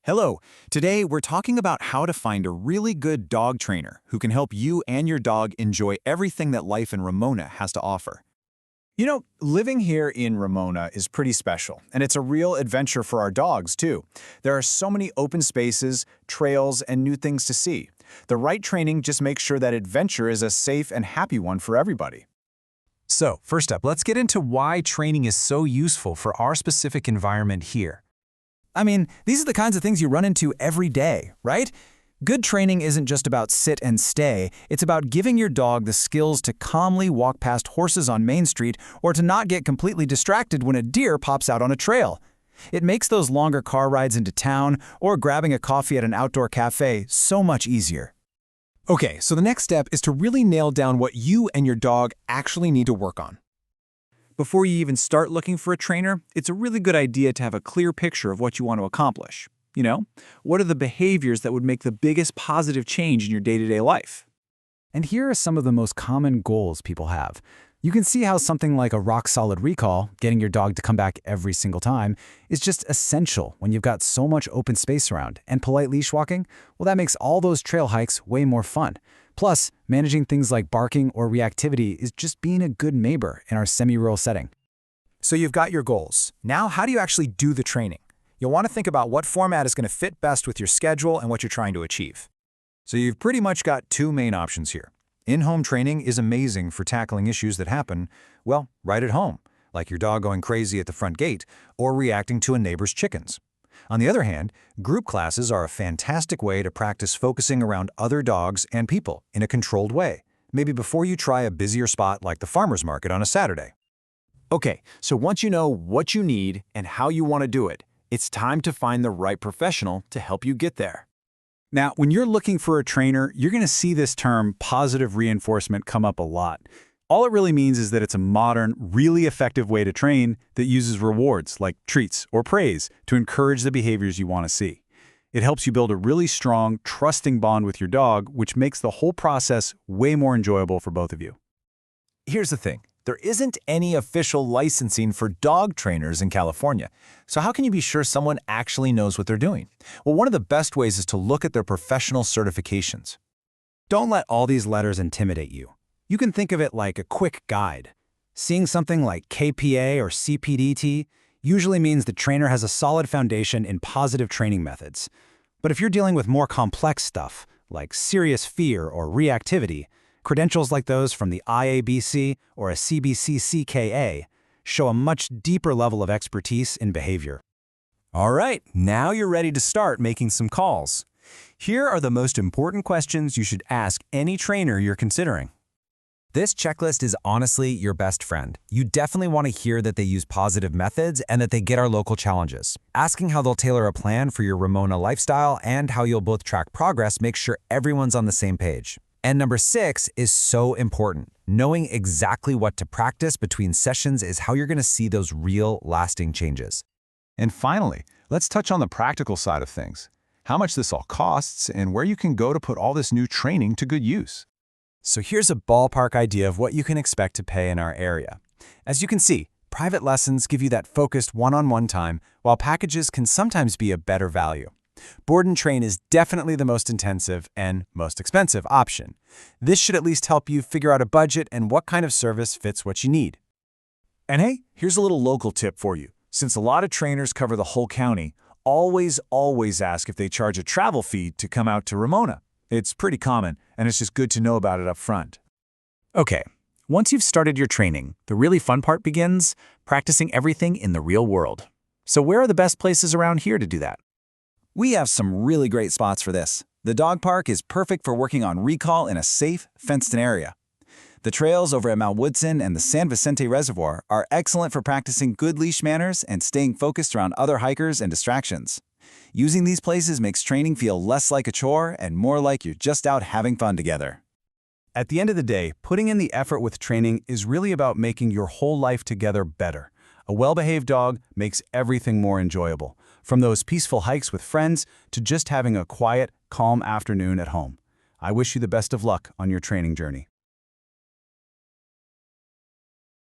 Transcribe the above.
Hello. Today, we're talking about how to find a really good dog trainer who can help you and your dog enjoy everything that life in Ramona has to offer. Living here in Ramona is pretty special, and it's a real adventure for our dogs, too. There are so many open spaces, trails, and new things to see. The right training just makes sure that adventure is a safe and happy one for everybody. So, first up, let's get into why training is so useful for our specific environment here. These are the kinds of things you run into every day, right? Good training isn't just about sit and stay. It's about giving your dog the skills to calmly walk past horses on Main Street or to not get completely distracted when a deer pops out on a trail. It makes those longer car rides into town or grabbing a coffee at an outdoor cafe so much easier. Okay, so the next step is to really nail down what you and your dog actually need to work on. Before you even start looking for a trainer, it's a really good idea to have a clear picture of what you want to accomplish. What are the behaviors that would make the biggest positive change in your day-to-day life? And here are some of the most common goals people have. You can see how something like a rock-solid recall, getting your dog to come back every single time, is just essential when you've got so much open space around. And polite leash walking, well, that makes all those trail hikes way more fun. Plus, managing things like barking or reactivity is just being a good neighbor in our semi-rural setting. So you've got your goals. Now, how do you actually do the training? You'll want to think about what format is going to fit best with your schedule and what you're trying to achieve. So you've pretty much got two main options here. In-home training is amazing for tackling issues that happen, well, right at home, like your dog going crazy at the front gate or reacting to a neighbor's chickens. On the other hand, group classes are a fantastic way to practice focusing around other dogs and people in a controlled way, maybe before you try a busier spot like the farmer's market on a Saturday. Okay, so once you know what you need and how you want to do it, it's time to find the right professional to help you get there. Now, when you're looking for a trainer, you're going to see this term positive reinforcement come up a lot. All it really means is that it's a modern, really effective way to train that uses rewards like treats or praise to encourage the behaviors you want to see. It helps you build a really strong, trusting bond with your dog, which makes the whole process way more enjoyable for both of you. Here's the thing. There isn't any official licensing for dog trainers in California. So how can you be sure someone actually knows what they're doing? Well, one of the best ways is to look at their professional certifications. Don't let all these letters intimidate you. You can think of it like a quick guide. Seeing something like KPA or CPDT usually means the trainer has a solid foundation in positive training methods. But if you're dealing with more complex stuff, like serious fear or reactivity, credentials like those from the IABC or a CBCCKA show a much deeper level of expertise in behavior. All right, now you're ready to start making some calls. Here are the most important questions you should ask any trainer you're considering. This checklist is honestly your best friend. You definitely want to hear that they use positive methods and that they get our local challenges. Asking how they'll tailor a plan for your Ramona lifestyle and how you'll both track progress makes sure everyone's on the same page. And number 6 is so important. Knowing exactly what to practice between sessions is how you're going to see those real, lasting changes. And finally, let's touch on the practical side of things. How much this all costs and where you can go to put all this new training to good use. So here's a ballpark idea of what you can expect to pay in our area. As you can see, private lessons give you that focused one-on-one time, while packages can sometimes be a better value. Board and train is definitely the most intensive and most expensive option. This should at least help you figure out a budget and what kind of service fits what you need. And hey, here's a little local tip for you. Since a lot of trainers cover the whole county, always ask if they charge a travel fee to come out to Ramona. It's pretty common, and it's just good to know about it up front. Okay, once you've started your training, the really fun part begins, practicing everything in the real world. So where are the best places around here to do that? We have some really great spots for this. The dog park is perfect for working on recall in a safe, fenced-in area. The trails over at Mount Woodson and the San Vicente Reservoir are excellent for practicing good leash manners and staying focused around other hikers and distractions. Using these places makes training feel less like a chore and more like you're just out having fun together. At the end of the day, putting in the effort with training is really about making your whole life together better. A well-behaved dog makes everything more enjoyable, from those peaceful hikes with friends to just having a quiet, calm afternoon at home. I wish you the best of luck on your training journey.